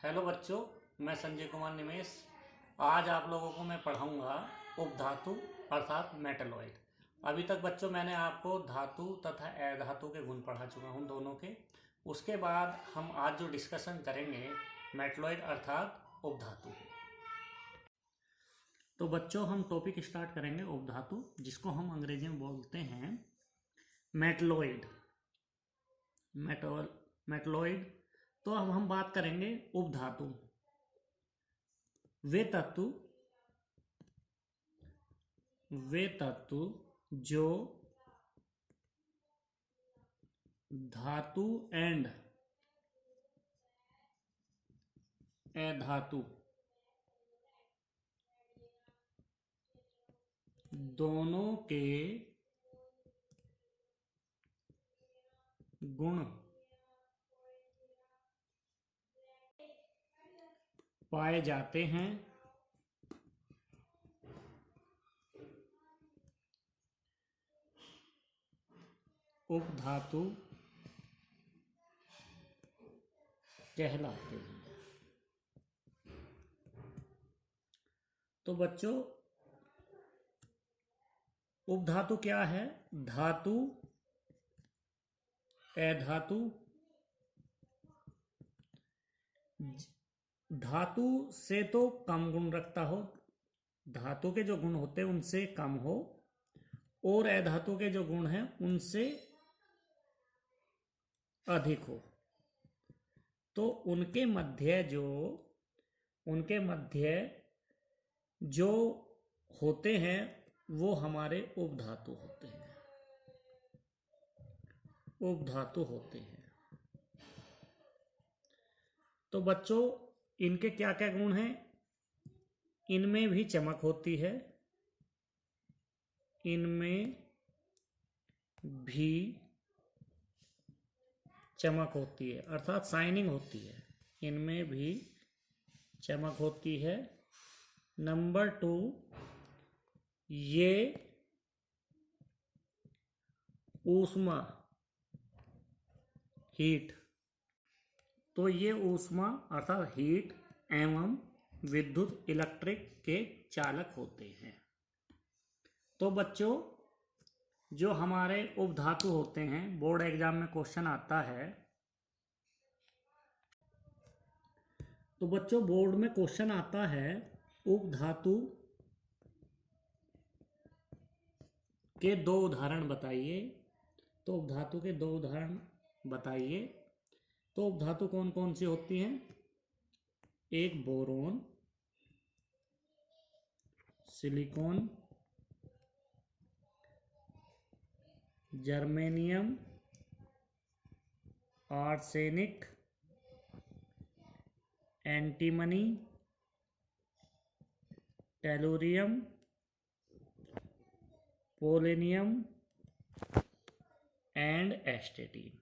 Hello बच्चों, मैं संजय कुमार निमेश। आज आप लोगों को मैं पढ़ाऊंगा उपधातु अर्थात मेटलॉइड। अभी तक बच्चों मैंने आपको धातु तथा अधातु के गुण पढ़ा चुका हूं दोनों के। उसके बाद हम आज जो डिस्कशन करेंगे मेटलॉइड अर्थात उपधातु। तो बच्चों हम टॉपिक स्टार्ट करेंगे उपधातु, जिसको हम अंग्रेजी में बोलते हैं मेटलॉइड। मेटलॉइड। तो अब हम बात करेंगे उपधातु। वे तत्व जो धातु एंड अधातु दोनों के गुण पाए जाते हैं उपधातु कहलाते हैं। तो बच्चों उपधातु क्या है? धातु अधातु धातु से तो कम गुण रखता हो, धातु के जो गुण होते हैं उनसे कम हो, और अधातु के जो गुण हैं उनसे अधिक हो। तो उनके मध्य जो होते हैं वो हमारे उपधातु होते हैं। तो बच्चों इनके क्या क्या गुण हैं? इनमें भी चमक होती है, अर्थात शाइनिंग होती है। इनमें भी चमक होती है। नंबर 2, ये ऊष्मा हीट, तो ये ऊष्मा अर्थात हीट एवं विद्युत इलेक्ट्रिक के चालक होते हैं। तो बच्चों जो हमारे उपधातु होते हैं, बोर्ड एग्जाम में क्वेश्चन आता है, तो बच्चों बोर्ड में क्वेश्चन आता है उपधातु के 2 उदाहरण बताइए। तो उपधातु के 2 उदाहरण बताइए। तो उपधातु कौन कौन सी होती हैं? एक boron, silicon, germanium, arsenic, antimony, tellurium, polonium and astatine.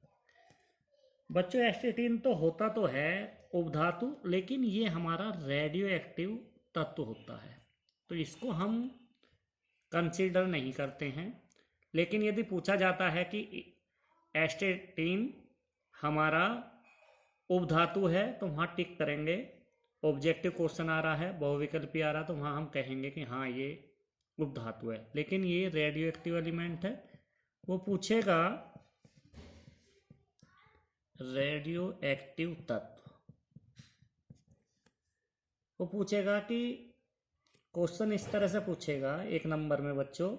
बच्चों एस्टेटीन तो होता तो है उपधातु, लेकिन ये हमारा रेडियो एक्टिव तत्व होता है, तो इसको हम कंसीडर नहीं करते हैं। लेकिन यदि पूछा जाता है कि एस्टेटीन हमारा उपधातु है, तो वहाँ टिक करेंगे। ऑब्जेक्टिव क्वेश्चन आ रहा है, बहुविकल्पी आ रहा है, तो वहाँ हम कहेंगे कि हाँ ये उपधातु है। लेकिन ये रेडियो एक्टिव एलिमेंट है। वो पूछेगा रेडियो एक्टिव तत्व, वो पूछेगा कि क्वेश्चन इस तरह से पूछेगा 1 नंबर में बच्चों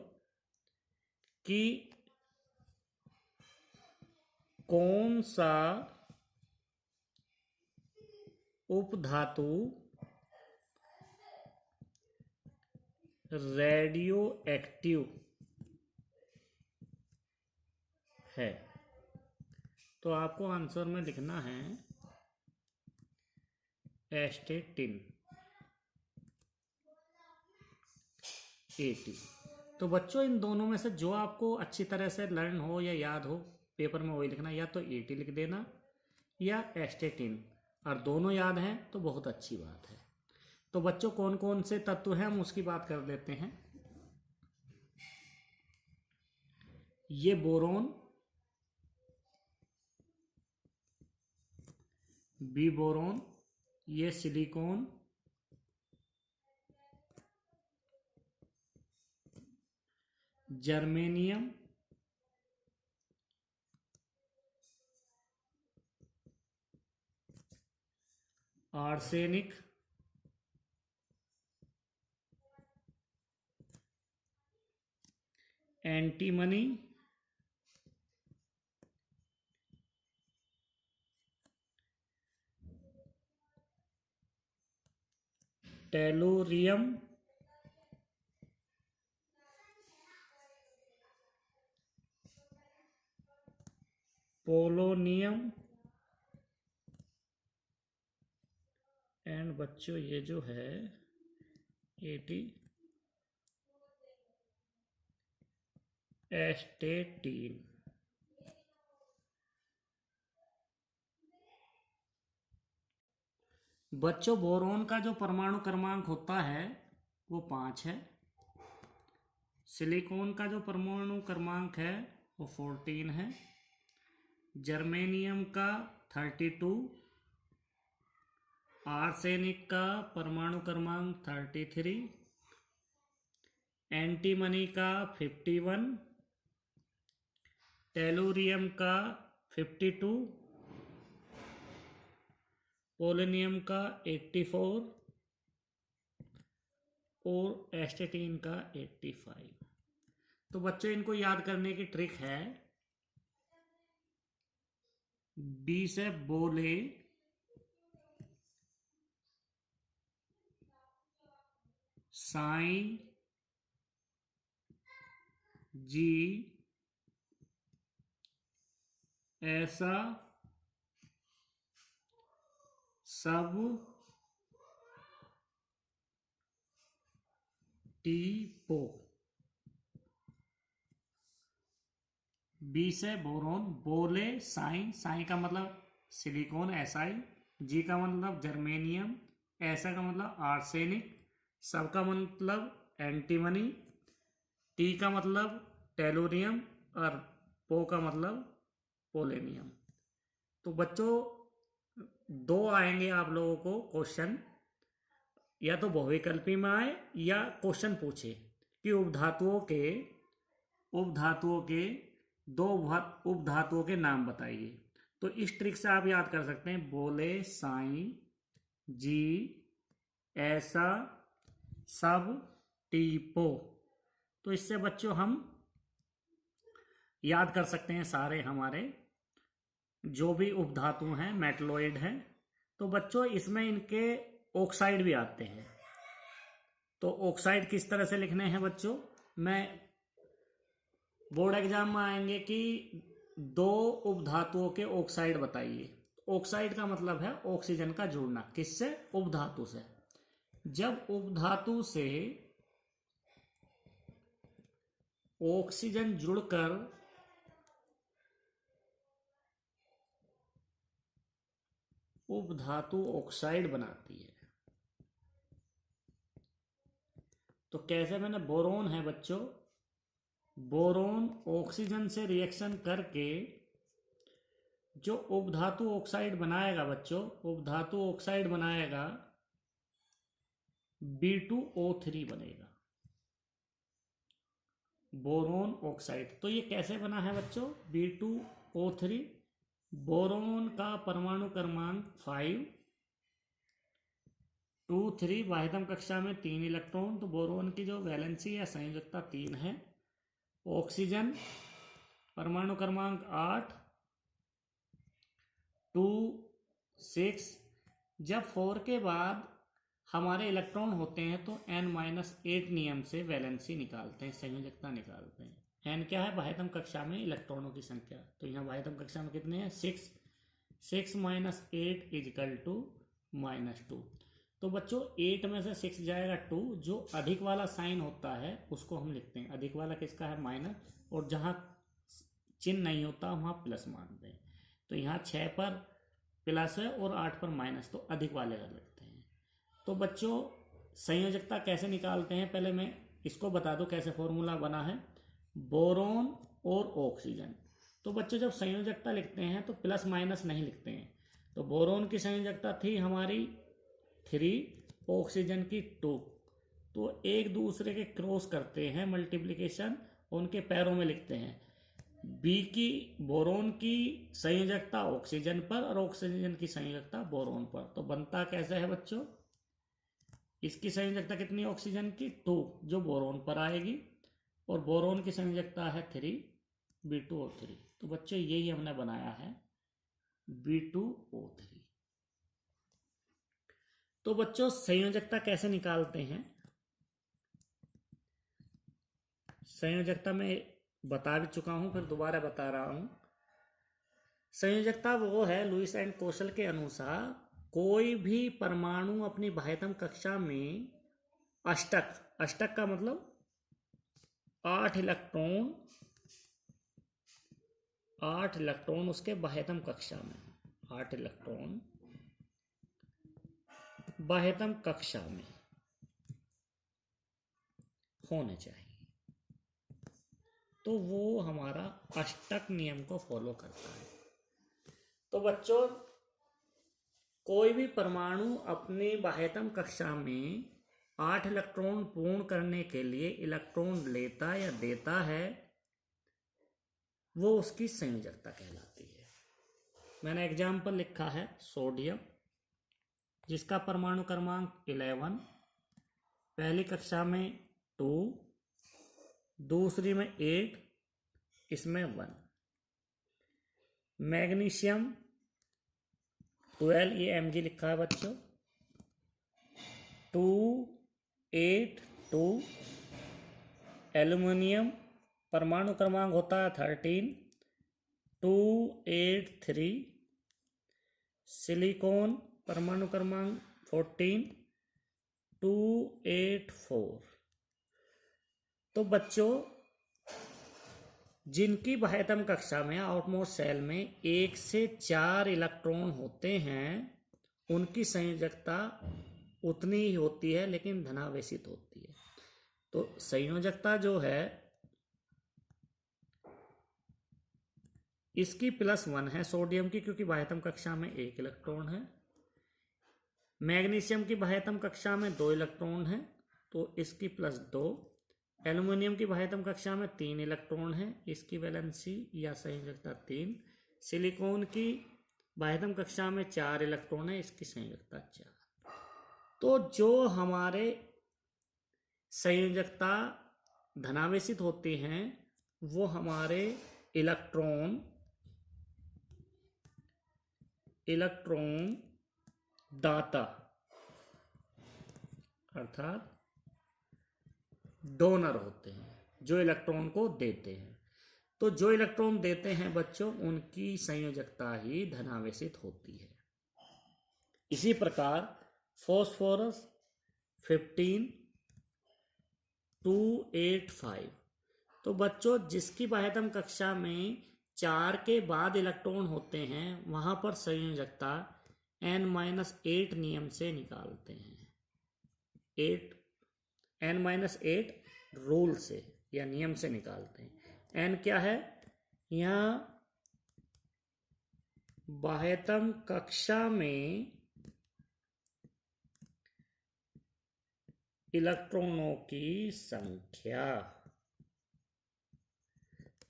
कि कौन सा उपधातु रेडियो एक्टिव है। तो आपको आंसर में लिखना है एस्टेटिन, 80। तो बच्चों इन दोनों में से जो आपको अच्छी तरह से लर्न हो या याद हो, पेपर में वही लिखना, या तो 80 लिख देना या एस्टेटिन। और दोनों याद हैं तो बहुत अच्छी बात है। तो बच्चों कौन कौन से तत्व हैं हम उसकी बात कर लेते हैं। ये बोरोन, बी बोरोन, ये silicon, germanium, arsenic, antimony, tellurium, polonium and बच्चों ये जो है एस्टेटीन। बच्चों बोरोन का जो परमाणु क्रमांक होता है वो 5 है। सिलिकॉन का जो परमाणु क्रमांक है वो 14 है। जर्मेनियम का 32, आर्सेनिक का परमाणु क्रमांक 33, एंटीमनी का 51, टेलुरियम का 52, पोलोनियम का 84 और एस्टेटीन का 85। तो बच्चों इनको याद करने की ट्रिक है, बी से बोले, साइन, जी, ऐसा, सब, टीपो। बी से बोरोन, बोले साइन, साइन का मतलब सिलिकॉन एसआई, जी का मतलब जर्मेनियम, ऐसा का मतलब आर्सेनिक, सब का मतलब एंटीमनी, टी का मतलब टेलुरियम और पो का मतलब पोलेनियम। तो बच्चों 2 आएंगे आप लोगों को क्वेश्चन, या तो बहुविकल्पी में आए या क्वेश्चन पूछे कि उपधातुओं के 2 उपधातुओं के नाम बताइए। तो इस ट्रिक से आप याद कर सकते हैं, बोले साई, जी, ऐसा, सब, टीपो। तो इससे बच्चों हम याद कर सकते हैं सारे हमारे जो भी उपधातु हैं, मेटलोइड हैं। तो बच्चों इसमें इनके ऑक्साइड भी आते हैं। तो ऑक्साइड किस तरह से लिखने हैं बच्चों, मैं बोर्ड एग्जाम में आएंगे कि 2 उपधातुओं के ऑक्साइड बताइए। ऑक्साइड का मतलब है ऑक्सीजन का जुड़ना, किससे, उपधातु से। जब उपधातु से ऑक्सीजन जुड़कर उपधातु ऑक्साइड बनाती है, तो कैसे, मैंने बोरोन है बच्चों, बोरोन ऑक्सीजन से रिएक्शन करके जो उपधातु ऑक्साइड बनाएगा बच्चों, उपधातु ऑक्साइड बनाएगा B2O3 बनेगा, बोरोन ऑक्साइड। तो ये कैसे बना है बच्चों, B2O3, बोरोन का परमाणु क्रमांक 5, 2, 3, वाहिदम कक्षा में 3 इलेक्ट्रॉन, तो बोरोन की जो वैलेंसी या संयोजकता 3 है। ऑक्सीजन परमाणु क्रमांक 8, 2, 6। जब 4 के बाद हमारे इलेक्ट्रॉन होते हैं तो n-8 नियम से वैलेंसी निकालते हैं, संयोजकता निकालते हैं। n क्या है, वाहिदम कक्षा में इलेक्ट्रॉनों की संख्या। तो यहाँ वाहिदम कक्षा में कितने हैं, 6, 6 - 8 = -2। तो बच्चों 8 में से 6 जाएगा 2, जो अधिक वाला साइन होता है उसको हम लिखते हैं, अधिक वाला किसका है, माइनस, और जहाँ चिन्ह नहीं होता वहाँ प्लस मानते हैं। तो यहाँ 6 पर प्लस है और 8 पर माइनस, तो अधिक वाले का लिखते हैं। तो बच्चों संयोजकता कैसे निकालते हैं, पहले मैं इसको बता दूं कैसे फॉर्मूला बना है, बोरोन और ऑक्सीजन। तो बच्चों जब संयोजकता लिखते हैं तो प्लस माइनस नहीं लिखते हैं। तो बोरोन की संयोजकता थी हमारी 3, ऑक्सीजन की 2। तो एक दूसरे के क्रॉस करते हैं मल्टीप्लिकेशन, उनके पैरों में लिखते हैं। बी की बोरोन की संयोजकता ऑक्सीजन पर और ऑक्सीजन की संयोजकता बोरोन पर। तो बनता कैसे है बच्चों, इसकी संयोजकता कितनी है ऑक्सीजन की 2 जो बोरोन पर आएगी, और बोरोन की संयोजकता है 3 B2O3। तो बच्चों यही हमने बनाया है B2O3। तो बच्चों संयोजकता कैसे निकालते हैं, संयोजकता में बता भी चुका हूं, फिर दोबारा बता रहा हूं। संयोजकता वो है लुईस एंड कोशल के अनुसार कोई भी परमाणु अपनी बाह्यतम कक्षा में अष्टक का मतलब 8 इलेक्ट्रॉन उसके बाह्यतम कक्षा में, 8 इलेक्ट्रॉन बाह्यतम कक्षा में होने चाहिए। तो वो हमारा अष्टक नियम को फॉलो करता है। तो बच्चों कोई भी परमाणु अपनी बाह्यतम कक्षा में 8 इलेक्ट्रॉन पूर्ण करने के लिए इलेक्ट्रॉन लेता या देता है, वो उसकी संयोजकता कहलाती है। मैंने एग्जाम्पल लिखा है सोडियम, जिसका परमाणु क्रमांक 11, पहली कक्षा में 2, दूसरी में 8, इसमें 1। मैग्नीशियम 12, ये Mg लिखा है बच्चों, 2, 8, 2। एल्युमिनियम परमाणु क्रमांक होता है 13, 2, 8, 3। सिलिकॉन परमाणु क्रमांक 14, 2, 8, 4। तो बच्चों जिनकी बाह्यतम कक्षा में आउटमोस्ट सेल में 1 से 4 इलेक्ट्रॉन होते हैं, उनकी संयोजकता उतनी ही होती है लेकिन धनावेशित होती है। तो संयोजकता जो है इसकी +1 है सोडियम की, क्योंकि बाह्यतम कक्षा में 1 इलेक्ट्रॉन है। मैग्नीशियम की बाह्यतम कक्षा में 2 इलेक्ट्रॉन है, तो इसकी +2। एल्युमिनियम की बाह्यतम कक्षा में 3 इलेक्ट्रॉन है, इसकी वैलेंसी या संयोजकता 3। सिलिकॉन की बाह्यतम कक्षा में 4 इलेक्ट्रॉन है, इसकी संयोजकता 4। तो जो हमारे संयोजकता धनावेशित होती हैं वो हमारे इलेक्ट्रॉन दाता अर्थात डोनर होते हैं, जो इलेक्ट्रॉन को देते हैं। तो जो इलेक्ट्रॉन देते हैं बच्चों, उनकी संयोजकता ही धनावेशित होती है। इसी प्रकार फॉस्फोरस 15, 285। तो बच्चों जिसकी बाह्यतम कक्षा में 4 के बाद इलेक्ट्रॉन होते हैं, वहां पर संयोजकता n-8 नियम से निकालते हैं। n-8 रूल से या नियम से निकालते हैं। n क्या है, यहां बाह्यतम कक्षा में इलेक्ट्रॉनों की संख्या।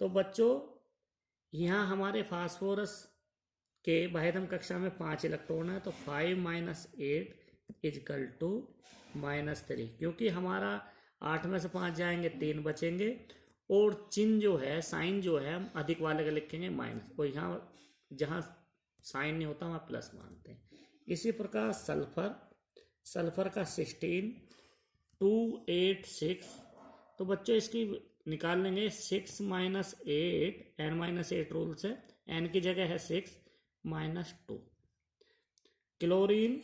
तो बच्चों यहां हमारे फास्फोरस के बाह्यतम कक्षा में 5 इलेक्ट्रॉन है, तो 5 - 8 = -3। क्योंकि हमारा 8 में से 5 जाएंगे, 3 बचेंगे, और चिन्ह जो है, साइन जो है, हम अधिक वाले का लिखेंगे माइनस, और यहाँ जहाँ साइन नहीं होता वहाँ प्लस मानते हैं। इसी प्रकार सल्फर का 16, 286। तो बच्चों इसकी निकाल लेंगे 6 - 8, n-8 रूल से। n की जगह है 6 - 2। क्लोरीन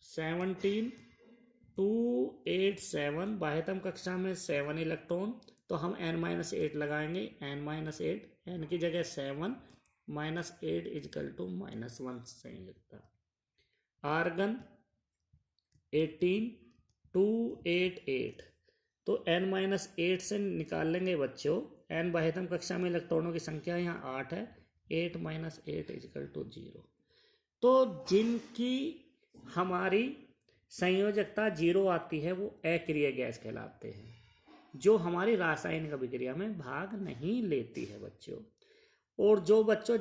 17, 287। बाह्यतम कक्षा में 7 इलेक्ट्रॉन, तो हम n-8 लगाएंगे, n-8, n की जगह 7 - 8 = -1 संयोजकता। आर्गन 18, 288। तो n-8 से निकाल लेंगे बच्चों, n बाह्यतम कक्षा में इलेक्ट्रॉनों की संख्या यहाँ 8 है, 8 - 8 = 0। तो जिनकी हमारी संयोजकता 0 आती है वो अक्रिय गैस कहलाते हैं, जो हमारी रासायनिक अभिक्रिया में भाग नहीं लेती है बच्चों। और जो बच्चों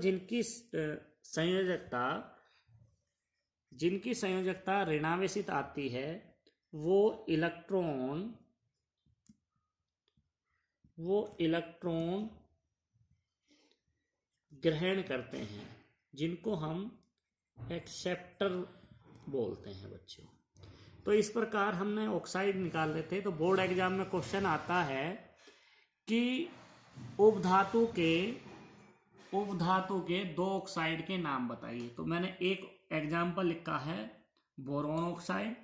जिनकी संयोजकता ऋणावेशित आती है वो इलेक्ट्रॉन ग्रहण करते हैं, जिनको हम एक्सेप्टर बोलते हैं बच्चों। तो इस प्रकार हमने ऑक्साइड निकाल लेते हैं। तो बोर्ड एग्जाम में क्वेश्चन आता है कि उपधातु के 2 ऑक्साइड के नाम बताइए। तो मैंने एक एग्जाम्पल लिखा है बोरोन ऑक्साइड।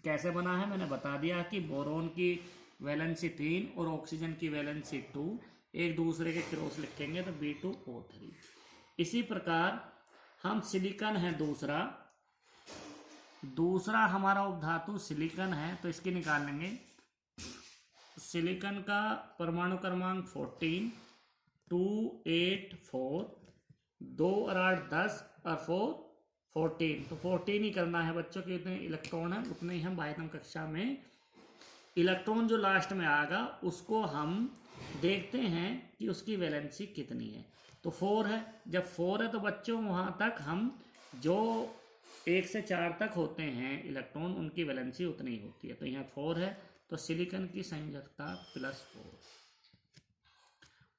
कैसे बना है मैंने बता दिया कि बोरोन की वैलेंसी 3 और ऑक्सीजन की वैलेंसी 2, एक दूसरे के क्रॉस लिखेंगे तो B2O3। इसी प्रकार हम सिलिकॉन है दूसरा हमारा उपधातु सिलिकॉन है, तो इसकी निकाल लेंगे। सिलिकॉन का परमाणु क्रमांक 14, 2, 8, 4, 2 और 8 10 और 4 14। तो 14 ही करना है बच्चों के उतने इलेक्ट्रॉन है उतने ही हम बाह्यतम कक्षा में इलेक्ट्रॉन जो लास्ट में आएगा उसको हम देखते हैं कि उसकी वैलेंसी कितनी है। तो 4 है। जब 4 है तो बच्चों वहाँ तक हम जो 1 से 4 तक होते हैं इलेक्ट्रॉन उनकी वैलेंसी उतनी ही होती है। तो यहाँ 4 है तो सिलिकॉन की संयोजकता +4।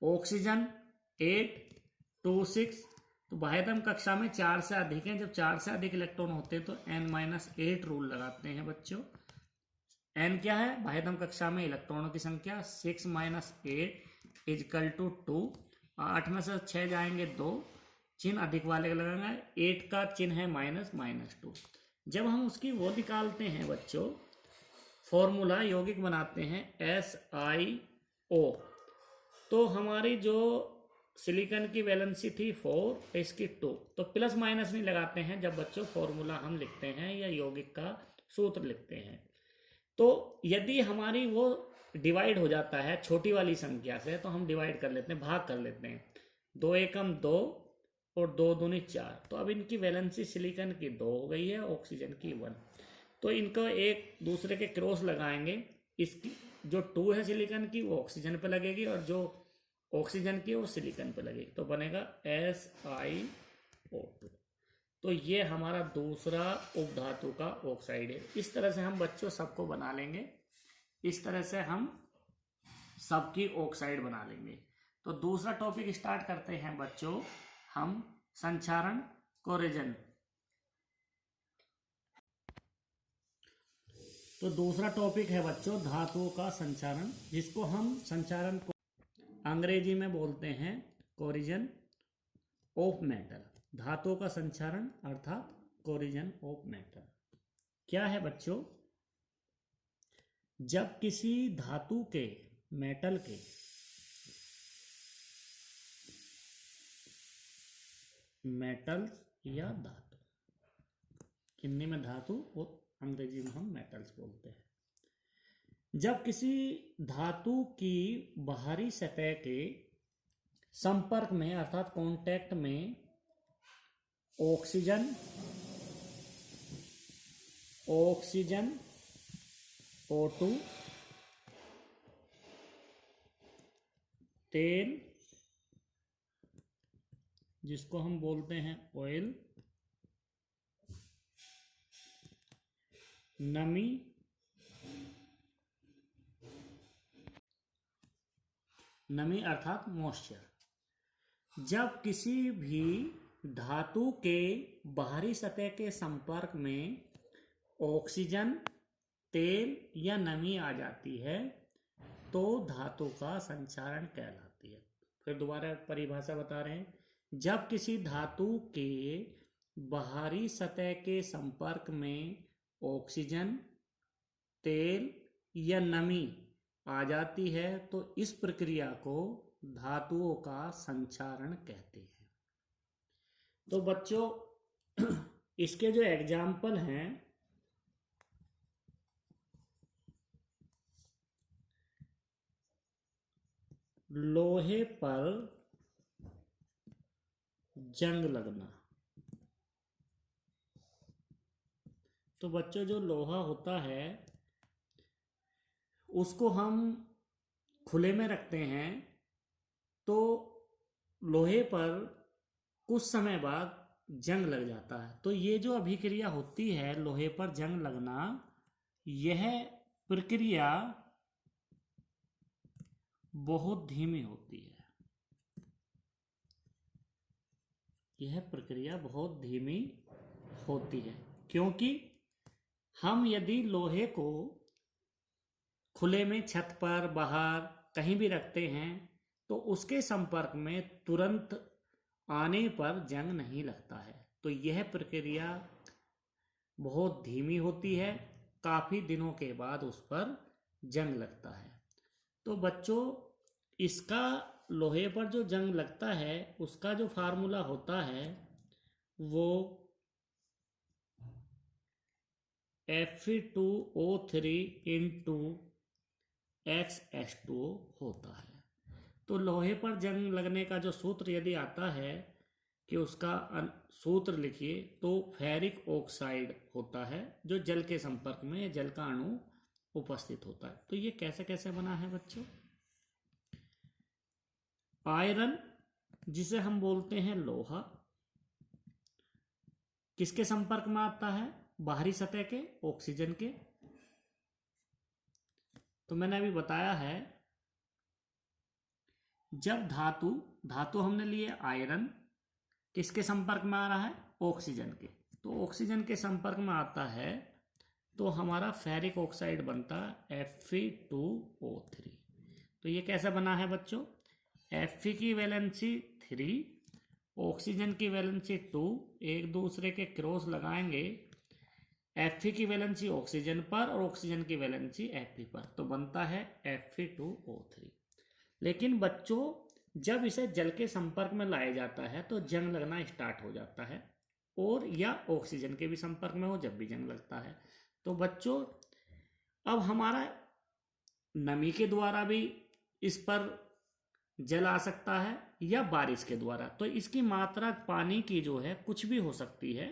ऑक्सीजन 8, 2, 6। तो बाह्यतम कक्षा में 4 से अधिक हैं। जब 4 से अधिक इलेक्ट्रॉन होते हैं तो n-8 रूल लगाते हैं बच्चों। n क्या है बाह्यतम कक्षा में इलेक्ट्रॉनों की संख्या। 6 - 8 = 2। 8 में से 6 जाएंगे 2, चिन्ह अधिक वाले लगाएंगे। 8 का चिन्ह है -2। जब हम उसकी वो निकालते हैं बच्चों फॉर्मूला यौगिक बनाते हैं SiO, तो हमारी जो सिलिकॉन की वैलेंसी थी 4, इसकी 2। तो प्लस माइनस नहीं लगाते हैं जब बच्चों फॉर्मूला हम लिखते हैं या यौगिक का सूत्र लिखते हैं। तो यदि हमारी वो डिवाइड हो जाता है छोटी वाली संख्या से तो हम डिवाइड कर लेते हैं, भाग कर लेते हैं। 2 एकम 2 और 2 दूनी 4। तो अब इनकी वैलेंसी सिलिकॉन की 2 हो गई है, ऑक्सीजन की 1। तो इनको एक दूसरे के क्रॉस लगाएंगे। इसकी जो 2 है सिलिकॉन की वो ऑक्सीजन पे लगेगी और जो ऑक्सीजन की वो सिलिकॉन पे लगेगी, तो बनेगा SiO2। तो ये हमारा दूसरा उपधातु का ऑक्साइड है। इस तरह से हम बच्चों सबको बना लेंगे। इस तरह से हम सबकी ऑक्साइड बना लेंगे। तो दूसरा टॉपिक स्टार्ट करते हैं बच्चों हम संचारण कोरेजन। तो दूसरा टॉपिक है बच्चों धातुओं का संचारण, जिसको हम संचारण को अंग्रेजी में बोलते हैं कोरिजन ऑफ मेटल। धातुओं का संचारण अर्थात कोरिजन ऑफ मेटल क्या है बच्चों? जब किसी धातु के मेटल के मेटल्स या धातु, हिंदी में धातु और अंग्रेजी में हम मेटल्स बोलते हैं। जब किसी धातु की बाहरी सतह के संपर्क में अर्थात कांटेक्ट में ऑक्सीजन O2 तेल जिसको हम बोलते हैं ऑयल, नमी अर्थात मॉइस्चर। जब किसी भी धातु के बाहरी सतह के संपर्क में ऑक्सीजन, तेल या नमी आ जाती है तो धातु का संचारण कहलाती है। फिर दोबारा परिभाषा बता रहे हैं। जब किसी धातु के बाहरी सतह के संपर्क में ऑक्सीजन, तेल या नमी आ जाती है तो इस प्रक्रिया को धातुओं का संचारण कहते हैं। तो बच्चों इसके जो एग्जाम्पल हैं लोहे पर जंग लगना, तो बच्चों जो लोहा होता है उसको हम खुले में रखते हैं तो लोहे पर कुछ समय बाद जंग लग जाता है। तो ये जो अभिक्रिया होती है लोहे पर जंग लगना, यह प्रक्रिया बहुत धीमी होती है। यह प्रक्रिया बहुत धीमी होती है क्योंकि हम यदि लोहे को खुले में छत पर बाहर कहीं भी रखते हैं तो उसके संपर्क में तुरंत आने पर जंग नहीं लगता है। तो यह प्रक्रिया बहुत धीमी होती है, काफ़ी दिनों के बाद उस पर जंग लगता है। तो बच्चों इसका लोहे पर जो जंग लगता है उसका जो फार्मूला होता है वो Fe2O3 इंटू XH2O होता है। तो लोहे पर जंग लगने का जो सूत्र यदि आता है कि उसका सूत्र लिखिए तो फेरिक ऑक्साइड होता है जो जल के संपर्क में जल का अणु उपस्थित होता है। तो ये कैसे कैसे बना है बच्चों? आयरन जिसे हम बोलते हैं लोहा, किसके संपर्क में आता है? बाहरी सतह के, ऑक्सीजन के। तो मैंने अभी बताया है जब धातु हमने लिए आयरन, किसके संपर्क में आ रहा है? ऑक्सीजन के। तो ऑक्सीजन के संपर्क में आता है तो हमारा फेरिक ऑक्साइड बनता है Fe2O3। तो ये कैसे बना है बच्चों? Fe की वैलेंसी 3, ऑक्सीजन की वैलेंसी 2, एक दूसरे के क्रॉस लगाएंगे। Fe की वैलेंसी ऑक्सीजन पर और ऑक्सीजन की वैलेंसी Fe पर, तो बनता है Fe2O3। लेकिन बच्चों जब इसे जल के संपर्क में लाया जाता है तो जंग लगना स्टार्ट हो जाता है, और या ऑक्सीजन के भी संपर्क में हो जब भी जंग लगता है। तो बच्चों अब हमारा नमी के द्वारा भी इस पर जल आ सकता है या बारिश के द्वारा। तो इसकी मात्रा पानी की जो है कुछ भी हो सकती है,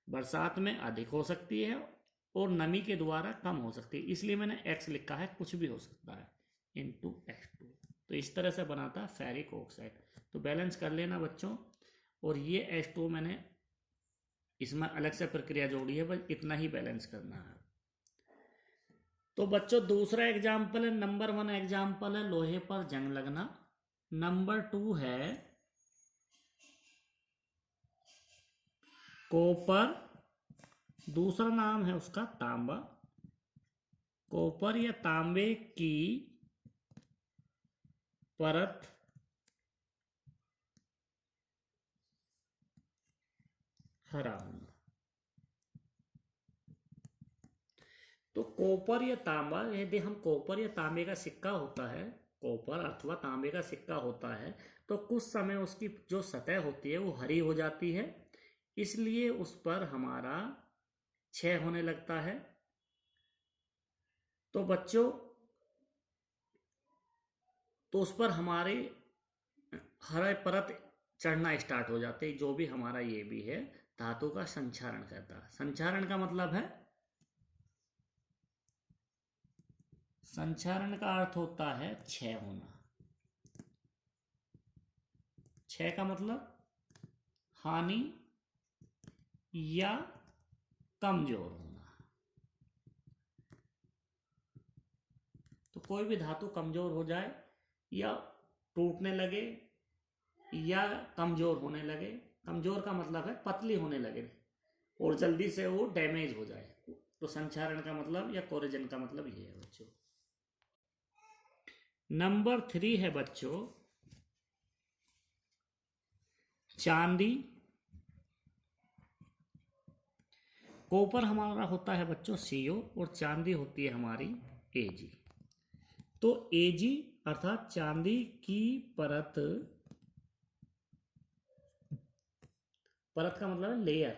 बरसात में अधिक हो सकती है और नमी के द्वारा कम हो सकती है, इसलिए मैंने X लिखा है, कुछ भी हो सकता है इंटू X2। तो इस तरह से बनाता है फेरिक ऑक्साइड। तो बैलेंस कर लेना बच्चों, और ये H2 मैंने इसमें अलग से प्रक्रिया जोड़ी है, बस इतना ही बैलेंस करना है। तो बच्चों दूसरा एग्जाम्पल है, नंबर 1 एग्जाम्पल है लोहे पर जंग लगना। नंबर 2 है कॉपर, दूसरा नाम है उसका तांबा। कॉपर या तांबे की परत हरा होना। तो कॉपर या तांबा, यदि हम कॉपर या तांबे का सिक्का होता है, कॉपर अथवा तांबे का सिक्का होता है, तो कुछ समय उसकी जो सतह होती है वो हरी हो जाती है, इसलिए उस पर हमारा क्षय होने लगता है। तो बच्चों तो उस पर हमारे हरे परत चढ़ना स्टार्ट हो जाते हैं, जो भी हमारा ये भी है धातु का संक्षारण कहता है। संक्षारण का मतलब है, संक्षारण का अर्थ होता है क्षय होना। क्षय का मतलब हानि या कमजोर होना। तो कोई भी धातु कमजोर हो जाए या टूटने लगे या कमजोर होने लगे, कमजोर का मतलब है पतली होने लगे और जल्दी से वो डैमेज हो जाए, तो संक्षारण का मतलब या कोरेजन का मतलब ये है बच्चों। नंबर 3 है बच्चों चांदी। कॉपर हमारा होता है बच्चों CO और चांदी होती है हमारी Ag। तो Ag अर्थात चांदी की परत, परत का मतलब है लेयर,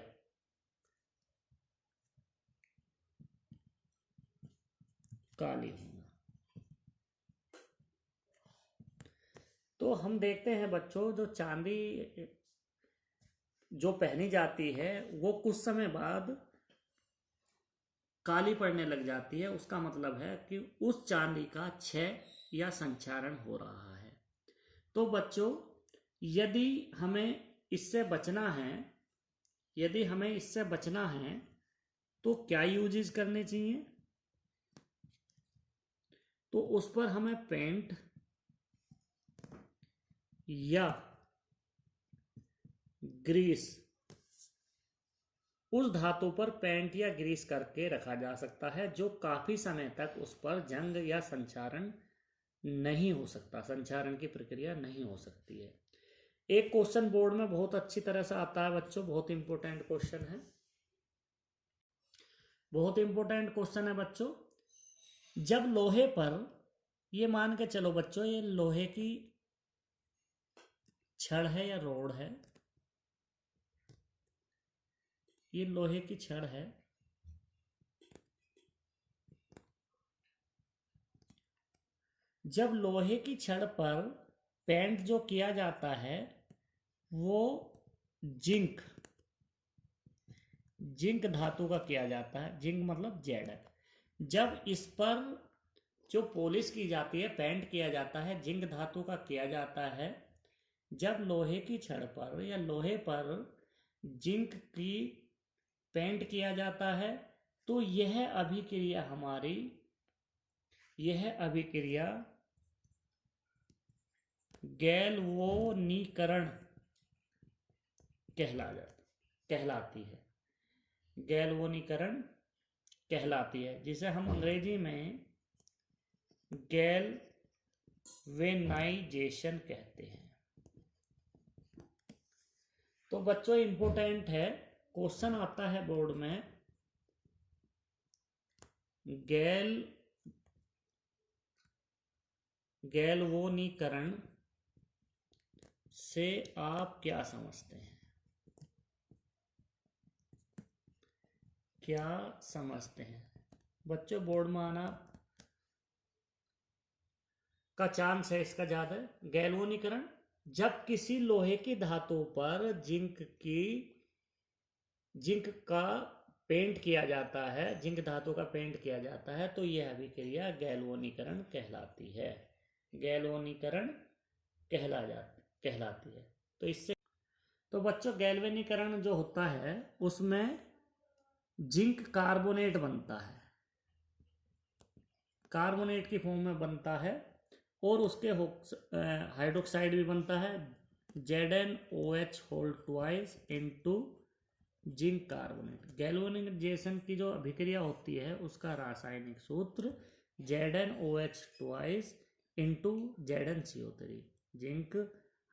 काली होना। तो हम देखते हैं बच्चों जो चांदी जो पहनी जाती है वो कुछ समय बाद काली पड़ने लग जाती है, उसका मतलब है कि उस चांदी का क्षय या संक्षारण हो रहा है। तो बच्चों, यदि हमें इससे बचना है, तो क्या यूजेस करने चाहिए? तो उस पर हमें पेंट या ग्रीस, उस धातु पर पेंट या ग्रीस करके रखा जा सकता है जो काफी समय तक उस पर जंग या संक्षारण नहीं हो सकता, संक्षारण की प्रक्रिया नहीं हो सकती है। एक क्वेश्चन बोर्ड में बहुत अच्छी तरह से आता है बच्चों, बहुत इंपॉर्टेंट क्वेश्चन है, बहुत इंपॉर्टेंट क्वेश्चन है बच्चों। जब लोहे पर, ये मान के चलो बच्चों, ये लोहे की छड़ है या रोड है, ये लोहे की छड़ है, जब लोहे की छड़ पर पेंट जो किया जाता है वो जिंक धातु का किया जाता है, जिंक मतलब जेड। जब इस पर जो पॉलिश की जाती है, पेंट किया जाता है, जिंक धातु का किया जाता है, जब लोहे की छड़ पर या लोहे पर जिंक की पेंट किया जाता है, तो यह अभिक्रिया गैल्वोनीकरण कहलाती है, गैल्वोनीकरण कहलाती है, जिसे हम अंग्रेजी में गैल्वेनाइजेशन कहते हैं। तो बच्चों इंपॉर्टेंट है, क्वेश्चन आता है बोर्ड में, गैल्वोनीकरण से आप क्या समझते हैं? क्या समझते हैं बच्चों? बोर्ड में आना का चांस है इसका ज्यादा है। गैल्वोनीकरण, जब किसी लोहे की धातु पर जिंक का पेंट किया जाता है, जिंक धातु का पेंट किया जाता है, तो यह अभिक्रिया गैल्वोनीकरण कहलाती है, गैल्वोनीकरण कहलाती है। तो इससे, तो बच्चों गैल्वेनीकरण जो होता है उसमें जिंक कार्बोनेट बनता है, कार्बोनेट की फॉर्म में बनता है, और उसके हाइड्रोक्साइड भी बनता है, ZnOH whole twice into zinc carbonate. Galvanization की जो अभिक्रिया होती है उसका रासायनिक सूत्र ZnOH twice into ZnCO3, zinc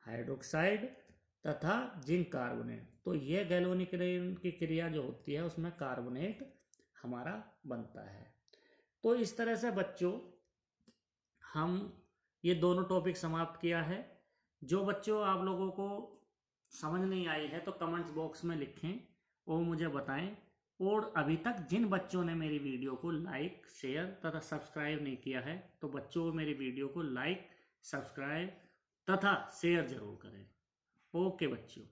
hydroxide तथा जिंक कार्बोनेट। तो यह गैल्वेनीकरण की क्रिया जो होती है उसमें कार्बोनेट हमारा बनता है। तो इस तरह से बच्चों हम ये दोनों टॉपिक समाप्त किया है। जो बच्चों आप लोगों को समझ नहीं आई है तो कमेंट्स बॉक्स में लिखें और मुझे बताएं। और अभी तक जिन बच्चों ने मेरी वीडियो को लाइक, शेयर तथा सब्सक्राइब नहीं किया है, तो बच्चों मेरी वीडियो को लाइक, सब्सक्राइब तथा शेयर जरूर करें। ओके बच्चों।